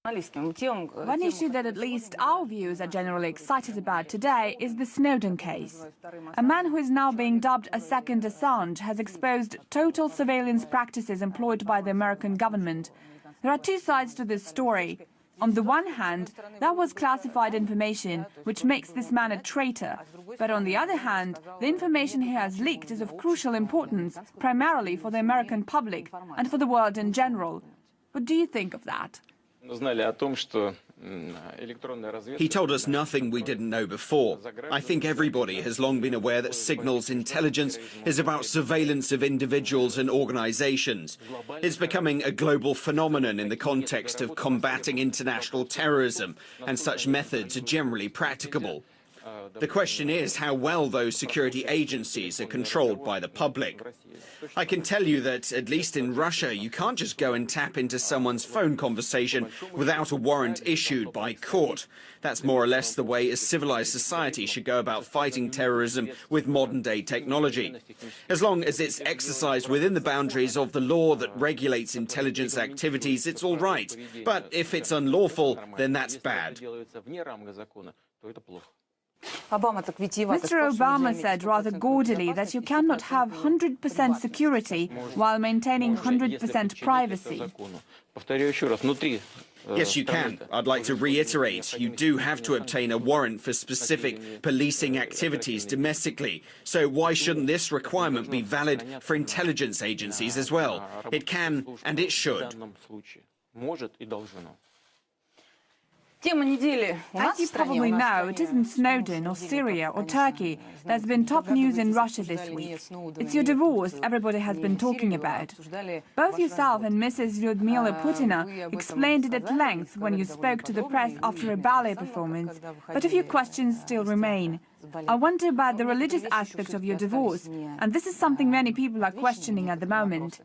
One issue that at least our viewers are generally excited about today is the Snowden case. A man who is now being dubbed a second Assange has exposed total surveillance practices employed by the American government. There are two sides to this story. On the one hand, that was classified information, which makes this man a traitor. But on the other hand, the information he has leaked is of crucial importance, primarily for the American public and for the world in general. What do you think of that? He told us nothing we didn't know before. I think everybody has long been aware that signals intelligence is about surveillance of individuals and organizations. It's becoming a global phenomenon in the context of combating international terrorism, and such methods are generally practicable. The question is how well those security agencies are controlled by the public. I can tell you that, at least in Russia, you can't just go and tap into someone's phone conversation without a warrant issued by court. That's more or less the way a civilized society should go about fighting terrorism with modern-day technology. As long as it's exercised within the boundaries of the law that regulates intelligence activities, it's all right. But if it's unlawful, then that's bad. Mr. Obama said rather gaudily that you cannot have 100% security while maintaining 100% privacy. Yes, you can. I'd like to reiterate, you do have to obtain a warrant for specific policing activities domestically. So why shouldn't this requirement be valid for intelligence agencies as well? It can and it should. As you probably know, it isn't Snowden or Syria or Turkey that's been top news in Russia this week. It's your divorce everybody has been talking about. Both yourself and Mrs. Lyudmila Putina explained it at length when you spoke to the press after a ballet performance, but a few questions still remain. I wonder about the religious aspect of your divorce, and this is something many people are questioning at the moment.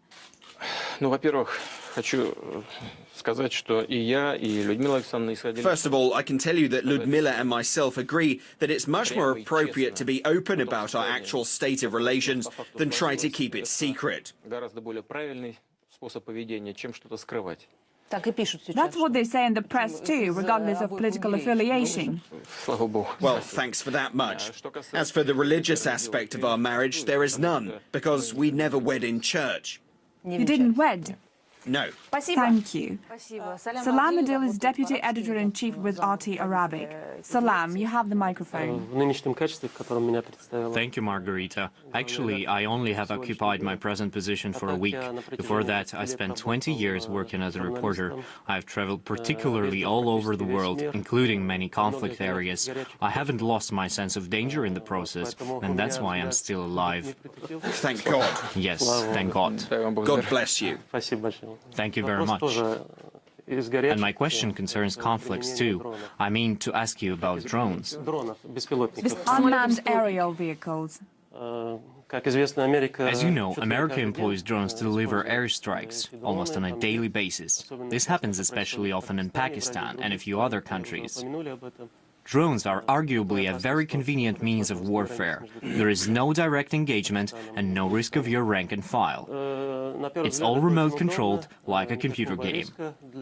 First of all, I can tell you that Lyudmila and myself agree that it's much more appropriate to be open about our actual state of relations than try to keep it secret. That's what they say in the press too, regardless of political affiliation. Well, thanks for that much. As for the religious aspect of our marriage, there is none, because we never wed in church. You didn't wed? No. Thank you. Salam Adil is Deputy Editor-in-Chief with RT Arabic. Salam, you have the microphone. Thank you, Margarita. Actually, I only have occupied my present position for a week. Before that, I spent 20 years working as a reporter. I've traveled particularly all over the world, including many conflict areas. I haven't lost my sense of danger in the process, and that's why I'm still alive. Thank God. Yes, thank God. God bless you. Thank you very much. And my question concerns conflicts too. I mean to ask you about drones. Unmanned aerial vehicles. As you know, America employs drones to deliver airstrikes almost on a daily basis. This happens especially often in Pakistan and a few other countries. Drones are arguably a very convenient means of warfare. There is no direct engagement and no risk of your rank and file. It's all remote controlled, like a computer game.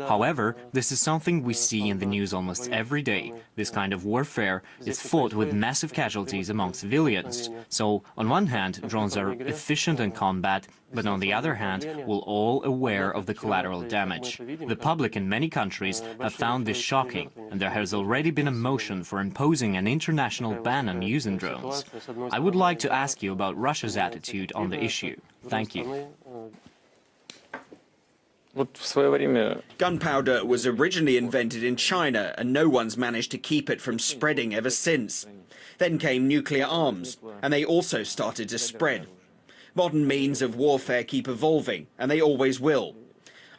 However, this is something we see in the news almost every day. This kind of warfare is fought with massive casualties among civilians. So, on one hand, drones are efficient in combat, but on the other hand, we're all aware of the collateral damage. The public in many countries have found this shocking, and there has already been a motion for imposing an international ban on using drones. I would like to ask you about Russia's attitude on the issue. Thank you. Gunpowder was originally invented in China, and no one's managed to keep it from spreading ever since. Then came nuclear arms, and they also started to spread. Modern means of warfare keep evolving, and they always will.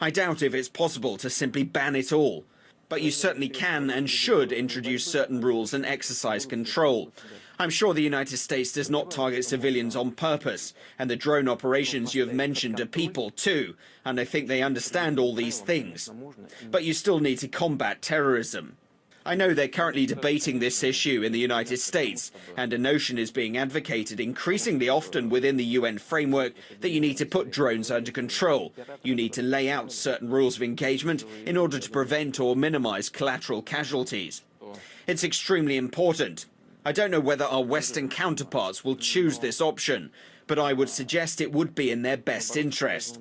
I doubt if it's possible to simply ban it all, but you certainly can and should introduce certain rules and exercise control. I'm sure the United States does not target civilians on purpose, and the drone operations you have mentioned are people too, and I think they understand all these things. But you still need to combat terrorism. I know they're currently debating this issue in the United States, and a notion is being advocated increasingly often within the UN framework that you need to put drones under control. You need to lay out certain rules of engagement in order to prevent or minimize collateral casualties. It's extremely important. I don't know whether our Western counterparts will choose this option, but I would suggest it would be in their best interest.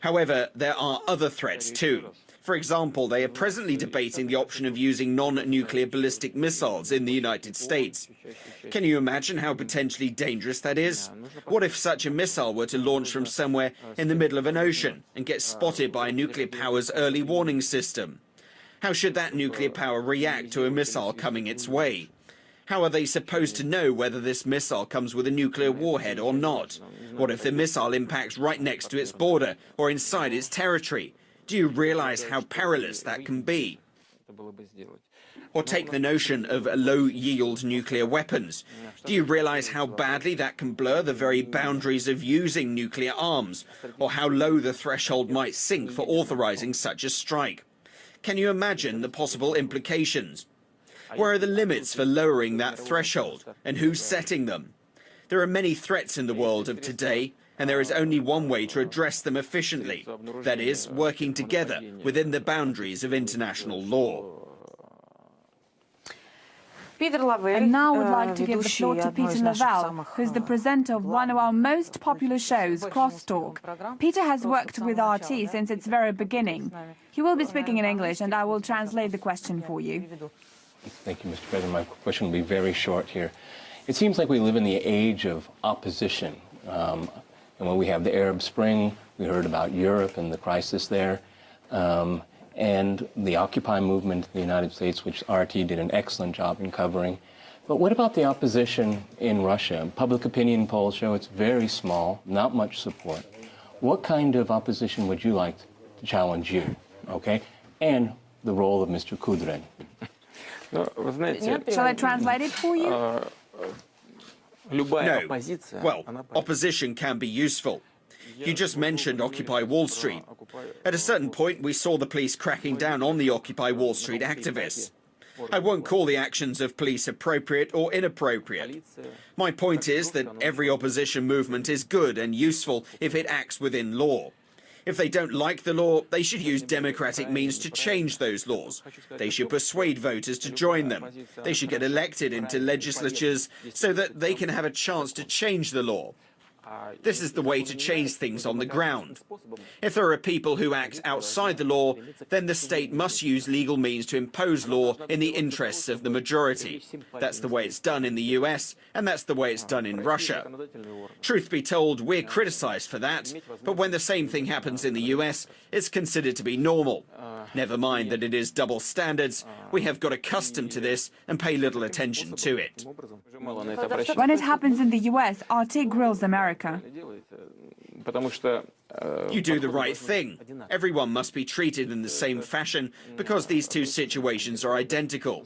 However, there are other threats too. For example, they are presently debating the option of using non-nuclear ballistic missiles in the United States. Can you imagine how potentially dangerous that is? What if such a missile were to launch from somewhere in the middle of an ocean and get spotted by a nuclear power's early warning system? How should that nuclear power react to a missile coming its way? How are they supposed to know whether this missile comes with a nuclear warhead or not? What if the missile impacts right next to its border or inside its territory? Do you realize how perilous that can be? Or take the notion of low-yield nuclear weapons. Do you realize how badly that can blur the very boundaries of using nuclear arms, or how low the threshold might sink for authorizing such a strike? Can you imagine the possible implications? Where are the limits for lowering that threshold, and who's setting them? There are many threats in the world of today, and there is only one way to address them efficiently. That is, working together within the boundaries of international law. And now I would like to give the floor to Peter Lavelle, who is the presenter of one of our most popular shows, Crosstalk. Peter has worked with RT since its very beginning. He will be speaking in English, and I will translate the question for you. Thank you, Mr. President. My question will be very short here. It seems like we live in the age of opposition. And when we have the Arab Spring, we heard about Europe and the crisis there, and the Occupy movement in the United States, which RT did an excellent job in covering. But what about the opposition in Russia? Public opinion polls show it's very small, not much support. What kind of opposition would you like to challenge you, okay? And the role of Mr. Kudrin. Shall I translate it for you? No. Well, opposition can be useful. You just mentioned Occupy Wall Street. At a certain point, we saw the police cracking down on the Occupy Wall Street activists. I won't call the actions of police appropriate or inappropriate. My point is that every opposition movement is good and useful if it acts within law. If they don't like the law, they should use democratic means to change those laws. They should persuade voters to join them. They should get elected into legislatures so that they can have a chance to change the law. This is the way to change things on the ground. If there are people who act outside the law, then the state must use legal means to impose law in the interests of the majority. That's the way it's done in the US, and that's the way it's done in Russia. Truth be told, we're criticized for that, but when the same thing happens in the US, it's considered to be normal. Never mind that it is double standards, we have got accustomed to this and pay little attention to it. When it happens in the US, RT grills America. You do the right thing. Everyone must be treated in the same fashion because these two situations are identical.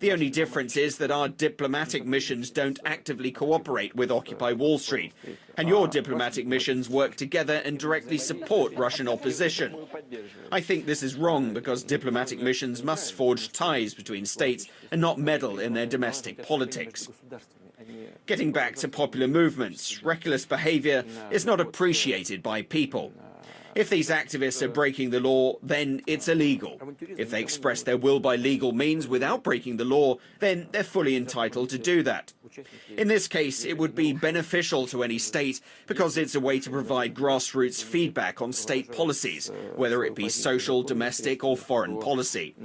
The only difference is that our diplomatic missions don't actively cooperate with Occupy Wall Street, and your diplomatic missions work together and directly support Russian opposition. I think this is wrong because diplomatic missions must forge ties between states and not meddle in their domestic politics. Getting back to popular movements, reckless behavior is not appreciated by people. If these activists are breaking the law, then it's illegal. If they express their will by legal means without breaking the law, then they're fully entitled to do that. In this case, it would be beneficial to any state because it's a way to provide grassroots feedback on state policies, whether it be social, domestic or foreign policy.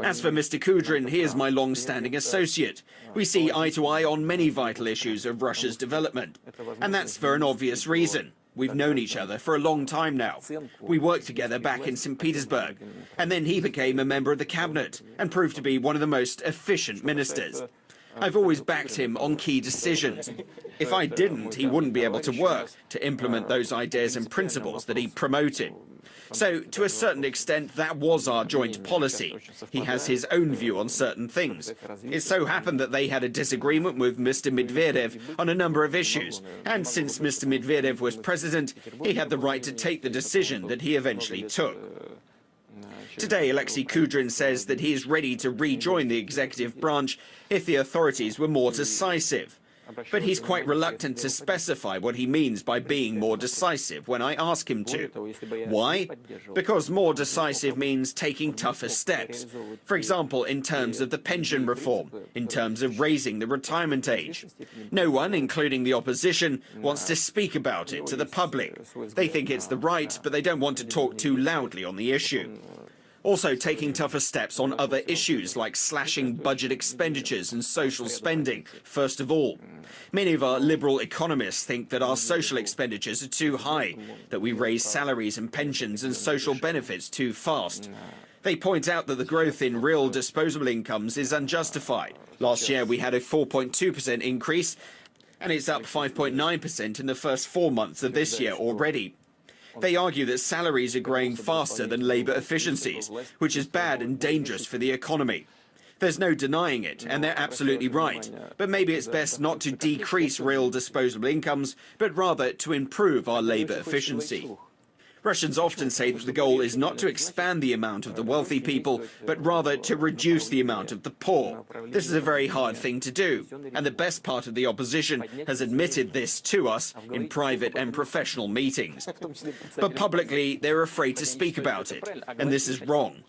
As for Mr. Kudrin, he is my long-standing associate. We see eye to eye on many vital issues of Russia's development, and that's for an obvious reason. We've known each other for a long time now. We worked together back in St. Petersburg, and then he became a member of the cabinet and proved to be one of the most efficient ministers. I've always backed him on key decisions. If I didn't, he wouldn't be able to work to implement those ideas and principles that he promoted. So, to a certain extent, that was our joint policy. He has his own view on certain things. It so happened that they had a disagreement with Mr. Medvedev on a number of issues, and since Mr. Medvedev was president, he had the right to take the decision that he eventually took. Today, Alexei Kudrin says that he is ready to rejoin the executive branch if the authorities were more decisive. But he's quite reluctant to specify what he means by being more decisive when I ask him to. Why? Because more decisive means taking tougher steps. For example, in terms of the pension reform, in terms of raising the retirement age. No one, including the opposition, wants to speak about it to the public. They think it's the right, but they don't want to talk too loudly on the issue. Also taking tougher steps on other issues like slashing budget expenditures and social spending, first of all. Many of our liberal economists think that our social expenditures are too high, that we raise salaries and pensions and social benefits too fast. They point out that the growth in real disposable incomes is unjustified. Last year we had a 4.2% increase, and it's up 5.9% in the first 4 months of this year already. They argue that salaries are growing faster than labour efficiencies, which is bad and dangerous for the economy. There's no denying it, and they're absolutely right. But maybe it's best not to decrease real disposable incomes, but rather to improve our labour efficiency. Russians often say that the goal is not to expand the amount of the wealthy people, but rather to reduce the amount of the poor. This is a very hard thing to do, and the best part of the opposition has admitted this to us in private and professional meetings. But publicly, they're afraid to speak about it, and this is wrong.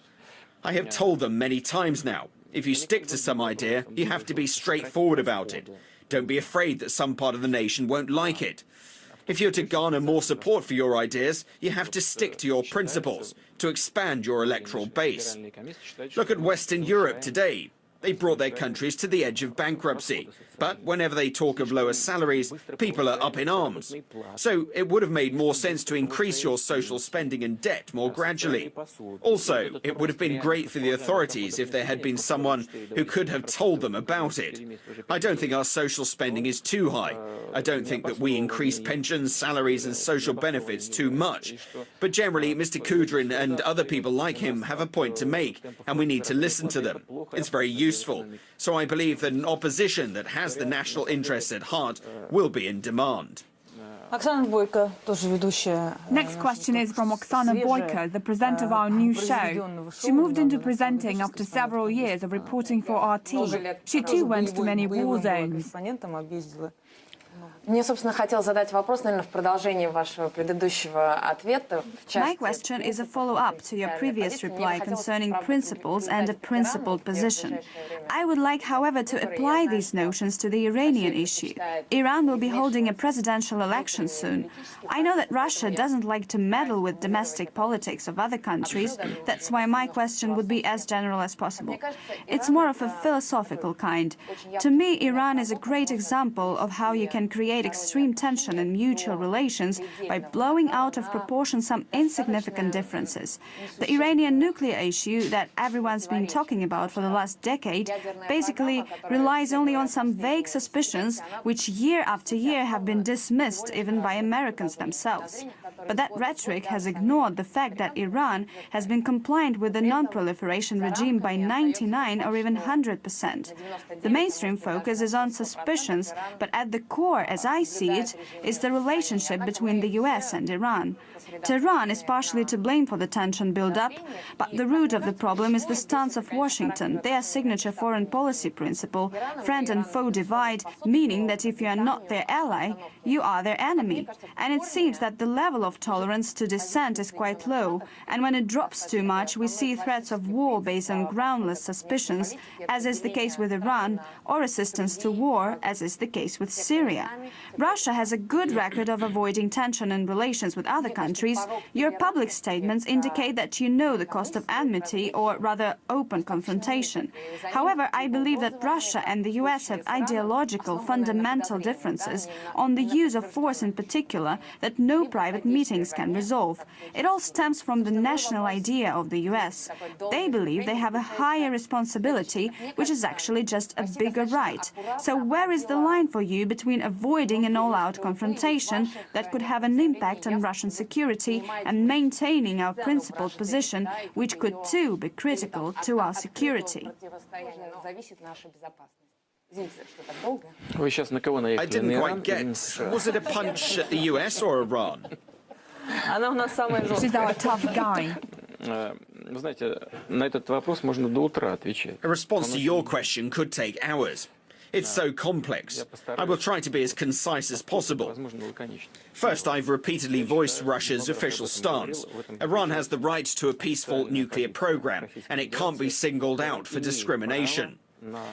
I have told them many times now, if you stick to some idea, you have to be straightforward about it. Don't be afraid that some part of the nation won't like it. If you're to garner more support for your ideas, you have to stick to your principles, to expand your electoral base. Look at Western Europe today. They brought their countries to the edge of bankruptcy. But whenever they talk of lower salaries, people are up in arms. So it would have made more sense to increase your social spending and debt more gradually. Also, it would have been great for the authorities if there had been someone who could have told them about it. I don't think our social spending is too high. I don't think that we increase pensions, salaries and social benefits too much. But generally, Mr. Kudrin and other people like him have a point to make, and we need to listen to them. It's very useful. So I believe that an opposition that has the national interests at heart will be in demand. Next question is from Oksana Boyko, the presenter of our new show. She moved into presenting after several years of reporting for RT. She too went to many war zones. Мне, собственно, хотел задать вопрос, наверное, в продолжении вашего предыдущего ответа. My question is a follow-up to your previous reply concerning principles and a principled position. I would like, however, to apply these notions to the Iranian issue. Iran will be holding a presidential election soon. I know that Russia doesn't like to meddle with domestic politics of other countries. That's why my question would be as general as possible. It's more of a philosophical kind. To me, Iran is a great example of how you can create extreme tension in mutual relations by blowing out of proportion some insignificant differences. The Iranian nuclear issue that everyone's been talking about for the last decade basically relies only on some vague suspicions which year after year have been dismissed even by Americans themselves. But that rhetoric has ignored the fact that Iran has been compliant with the non-proliferation regime by 99 or even 100%. The mainstream focus is on suspicions, but at the core, as I see it, is the relationship between the US and Iran. Tehran is partially to blame for the tension build-up, but the root of the problem is the stance of Washington, their signature foreign policy principle, friend and foe divide, meaning that if you are not their ally, you are their enemy. And it seems that the level of tolerance to dissent is quite low, and when it drops too much, we see threats of war based on groundless suspicions, as is the case with Iran, or assistance to war, as is the case with Syria. Russia has a good record of avoiding tension in relations with other countries. Your public statements indicate that you know the cost of enmity, or rather open confrontation. However, I believe that Russia and the US have ideological, fundamental differences on the use of force in particular that no private meetings can resolve. It all stems from the national idea of the US. They believe they have a higher responsibility, which is actually just a bigger right. So where is the line for you between avoiding an all-out confrontation that could have an impact on Russian security and maintaining our principled position, which could too be critical to our security? I didn't quite get. Was it a punch at the US or Iran? She's our tough guy. A response to your question could take hours. It's so complex. I will try to be as concise as possible. First, I've repeatedly voiced Russia's official stance. Iran has the right to a peaceful nuclear program, and it can't be singled out for discrimination.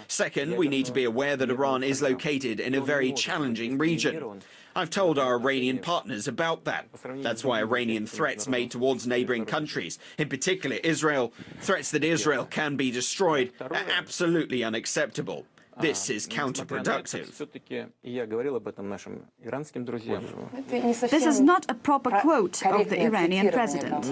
Second, we need to be aware that Iran is located in a very challenging region. I've told our Iranian partners about that. That's why Iranian threats made towards neighboring countries, in particular Israel, threats that Israel can be destroyed, are absolutely unacceptable. This is counterproductive. This is not a proper quote of the Iranian president.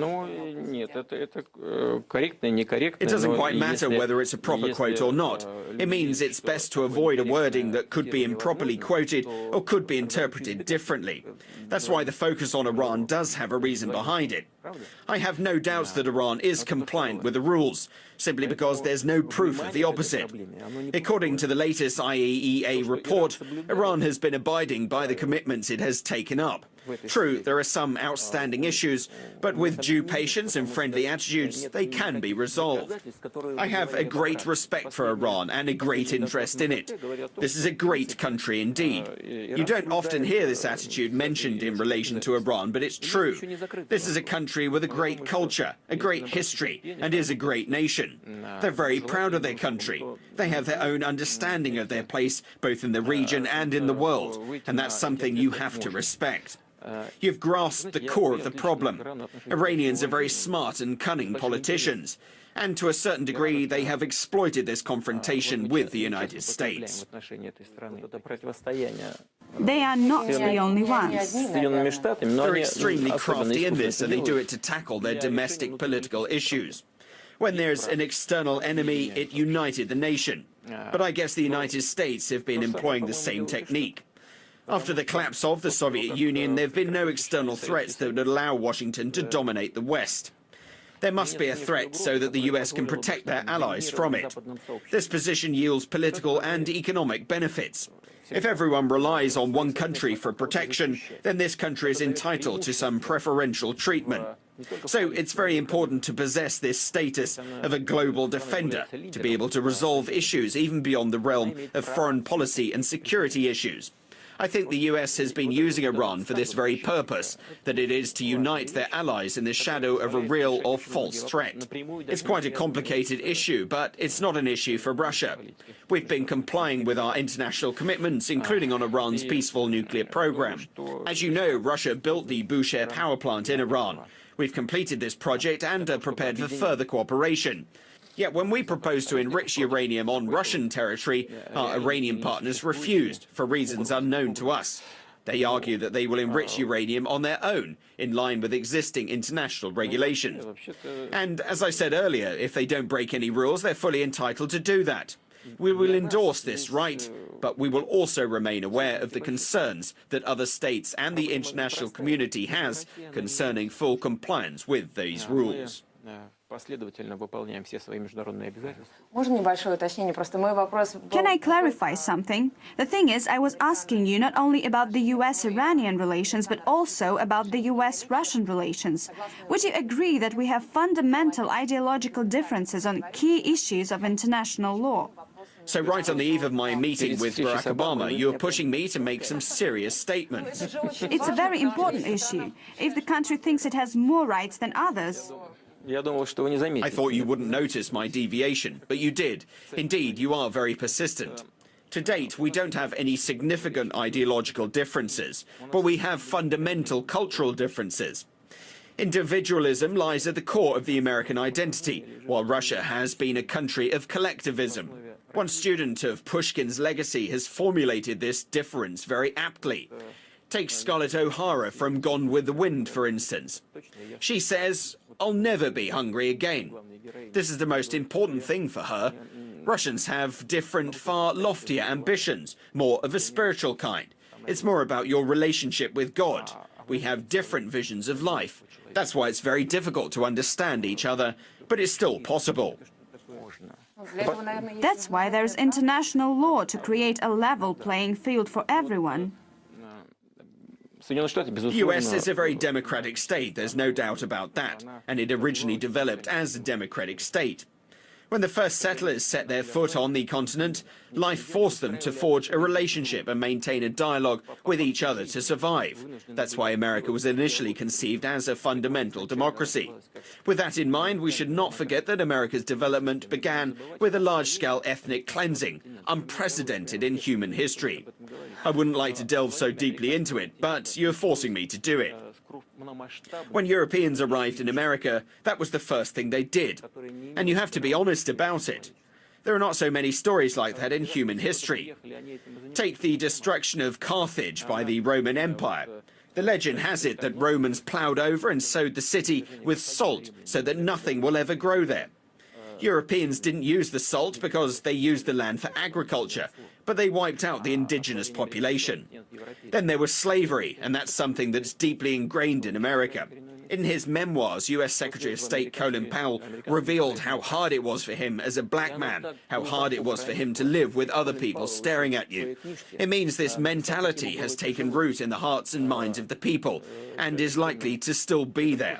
It doesn't quite matter whether it's a proper quote or not. It means it's best to avoid a wording that could be improperly quoted or could be interpreted differently. That's why the focus on Iran does have a reason behind it. I have no doubts that Iran is compliant with the rules, simply because there's no proof of the opposite. According to the latest IAEA report, Iran has been abiding by the commitments it has taken up. True, there are some outstanding issues, but with due patience and friendly attitudes, they can be resolved. I have a great respect for Iran and a great interest in it. This is a great country indeed. You don't often hear this attitude mentioned in relation to Iran, but it's true. This is a country with a great culture, a great history, and is a great nation. They're very proud of their country. They have their own understanding of their place, both in the region and in the world, and that's something you have to respect. You've grasped the core of the problem. Iranians are very smart and cunning politicians, and to a certain degree they have exploited this confrontation with the United States. They are not the only ones. They're extremely crafty in this, and they do it to tackle their domestic political issues. When there's an external enemy, it united the nation. But I guess the United States have been employing the same technique. After the collapse of the Soviet Union, there have been no external threats that would allow Washington to dominate the West. There must be a threat so that the US can protect their allies from it. This position yields political and economic benefits. If everyone relies on one country for protection, then this country is entitled to some preferential treatment. So it's very important to possess this status of a global defender, to be able to resolve issues even beyond the realm of foreign policy and security issues. I think the US has been using Iran for this very purpose, that it is to unite their allies in the shadow of a real or false threat. It's quite a complicated issue, but it's not an issue for Russia. We've been complying with our international commitments, including on Iran's peaceful nuclear program. As you know, Russia built the Bushehr power plant in Iran. We've completed this project and are prepared for further cooperation. Yet when we proposed to enrich uranium on Russian territory, our Iranian partners refused for reasons unknown to us. They argue that they will enrich uranium on their own, in line with existing international regulations. And as I said earlier, if they don't break any rules, they're fully entitled to do that. We will endorse this right, but we will also remain aware of the concerns that other states and the international community has concerning full compliance with these rules. Can I clarify something? The thing is, I was asking you not only about the US-Iranian relations, but also about the US-Russian relations. Would you agree that we have fundamental ideological differences on key issues of international law? So right on the eve of my meeting with Barack Obama, you're pushing me to make some serious statements. It's a very important issue. If the country thinks it has more rights than others... I thought you wouldn't notice my deviation, but you did. Indeed, you are very persistent. To date, we don't have any significant ideological differences, but we have fundamental cultural differences. Individualism lies at the core of the American identity, while Russia has been a country of collectivism. One student of Pushkin's legacy has formulated this difference very aptly. Take Scarlett O'Hara from Gone with the Wind, for instance. She says, "I'll never be hungry again." This is the most important thing for her. Russians have different, far loftier ambitions, more of a spiritual kind. It's more about your relationship with God. We have different visions of life. That's why it's very difficult to understand each other, but it's still possible. That's why there's international law to create a level playing field for everyone. The US is a very democratic state, there's no doubt about that, and it originally developed as a democratic state. When the first settlers set their foot on the continent, life forced them to forge a relationship and maintain a dialogue with each other to survive. That's why America was initially conceived as a fundamental democracy. With that in mind, we should not forget that America's development began with a large-scale ethnic cleansing, unprecedented in human history. I wouldn't like to delve so deeply into it, but you're forcing me to do it. When Europeans arrived in America, that was the first thing they did. And you have to be honest about it. There are not so many stories like that in human history. Take the destruction of Carthage by the Roman Empire. The legend has it that Romans ploughed over and sowed the city with salt so that nothing will ever grow there. Europeans didn't use the salt because they used the land for agriculture, but they wiped out the indigenous population. Then there was slavery, and that's something that's deeply ingrained in America. In his memoirs, US Secretary of State Colin Powell revealed how hard it was for him as a black man, how hard it was for him to live with other people staring at you. It means this mentality has taken root in the hearts and minds of the people, and is likely to still be there.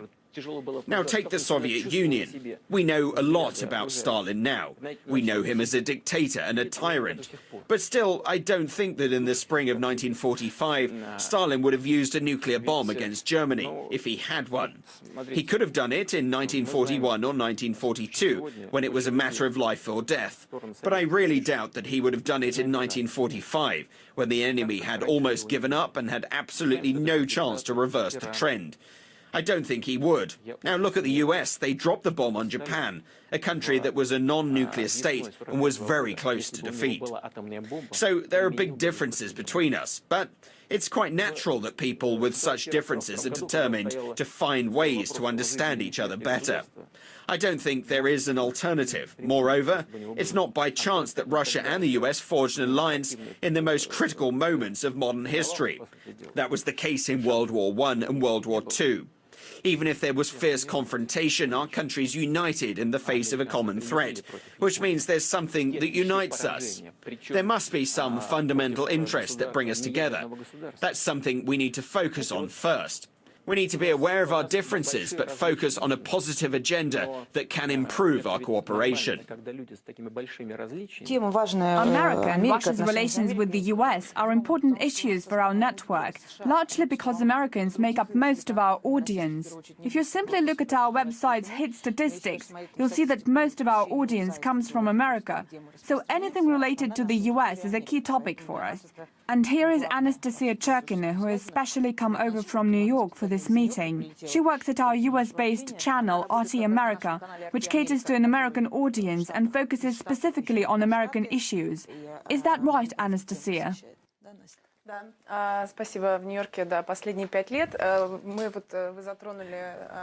Now take the Soviet Union. We know a lot about Stalin now. We know him as a dictator and a tyrant. But still, I don't think that in the spring of 1945, Stalin would have used a nuclear bomb against Germany, if he had one. He could have done it in 1941 or 1942, when it was a matter of life or death. But I really doubt that he would have done it in 1945, when the enemy had almost given up and had absolutely no chance to reverse the trend. I don't think he would. Now look at the US. They dropped the bomb on Japan, a country that was a non-nuclear state and was very close to defeat. So there are big differences between us, but it's quite natural that people with such differences are determined to find ways to understand each other better. I don't think there is an alternative. Moreover, it's not by chance that Russia and the US forged an alliance in the most critical moments of modern history. That was the case in World War I and World War II. Even if there was fierce confrontation, our countries united in the face of a common threat, which means there's something that unites us. There must be some fundamental interests that bring us together. That's something we need to focus on first. We need to be aware of our differences, but focus on a positive agenda that can improve our cooperation. America and Russia's relations with the US are important issues for our network, largely because Americans make up most of our audience. If you simply look at our website's hit statistics, you'll see that most of our audience comes from America. So anything related to the US is a key topic for us. And here is Anastasia Cherkina, who has specially come over from New York for this meeting. She works at our US-based channel, RT America, which caters to an American audience and focuses specifically on American issues. Is that right, Anastasia?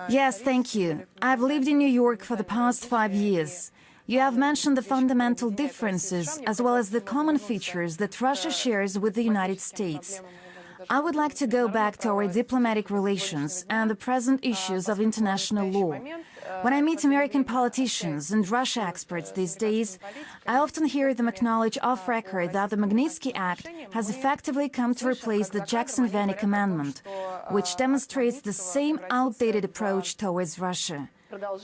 Yes, thank you. I've lived in New York for the past 5 years. You have mentioned the fundamental differences as well as the common features that Russia shares with the United States. I would like to go back to our diplomatic relations and the present issues of international law. When I meet American politicians and Russia experts these days, I often hear them acknowledge off record that the Magnitsky Act has effectively come to replace the Jackson-Vanik Amendment, which demonstrates the same outdated approach towards Russia.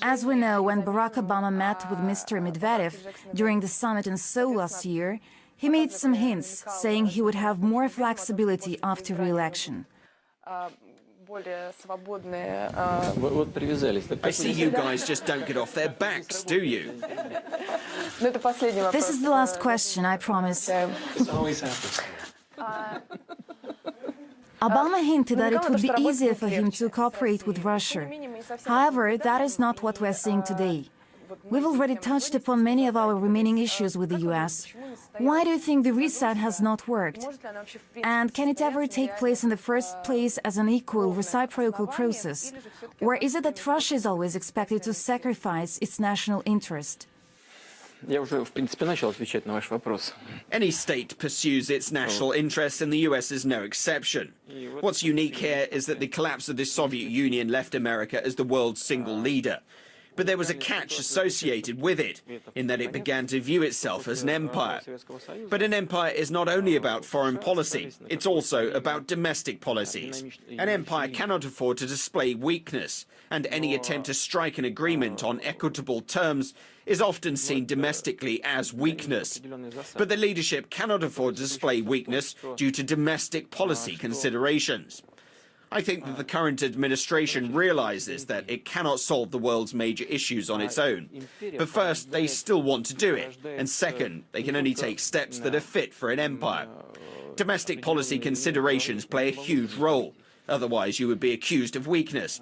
As we know, when Barack Obama met with Mr. Medvedev during the summit in Seoul last year, he made some hints, saying he would have more flexibility after re-election. I see you guys just don't get off their backs, do you? This is the last question, I promise. This always happens. Obama hinted that it would be easier for him to cooperate with Russia. However, that is not what we're seeing today. We've already touched upon many of our remaining issues with the US. Why do you think the reset has not worked? And can it ever take place in the first place as an equal, reciprocal process? Or is it that Russia is always expected to sacrifice its national interest? Any state pursues its national interests, and the US is no exception. What's unique here is that the collapse of the Soviet Union left America as the world's single leader. But there was a catch associated with it, in that it began to view itself as an empire. But an empire is not only about foreign policy, it's also about domestic policies. An empire cannot afford to display weakness, and any attempt to strike an agreement on equitable terms is often seen domestically as weakness. But the leadership cannot afford to display weakness due to domestic policy considerations. I think that the current administration realizes that it cannot solve the world's major issues on its own. But first, they still want to do it. And second, they can only take steps that are fit for an empire. Domestic policy considerations play a huge role. Otherwise, you would be accused of weakness.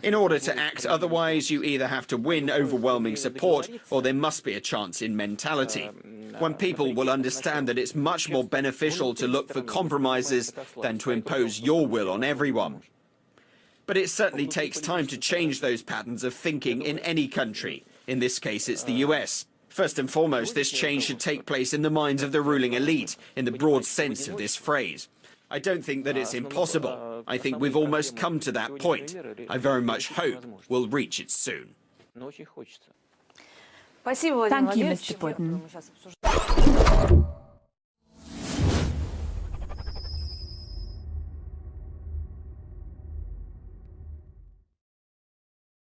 In order to act otherwise, you either have to win overwhelming support, or there must be a chance in mentality. When people will understand that it's much more beneficial to look for compromises than to impose your will on everyone. But it certainly takes time to change those patterns of thinking in any country. In this case, it's the US. First and foremost, this change should take place in the minds of the ruling elite, in the broad sense of this phrase. I don't think that it's impossible. I think we've almost come to that point. I very much hope we'll reach it soon. Thank you, Mr. Putin.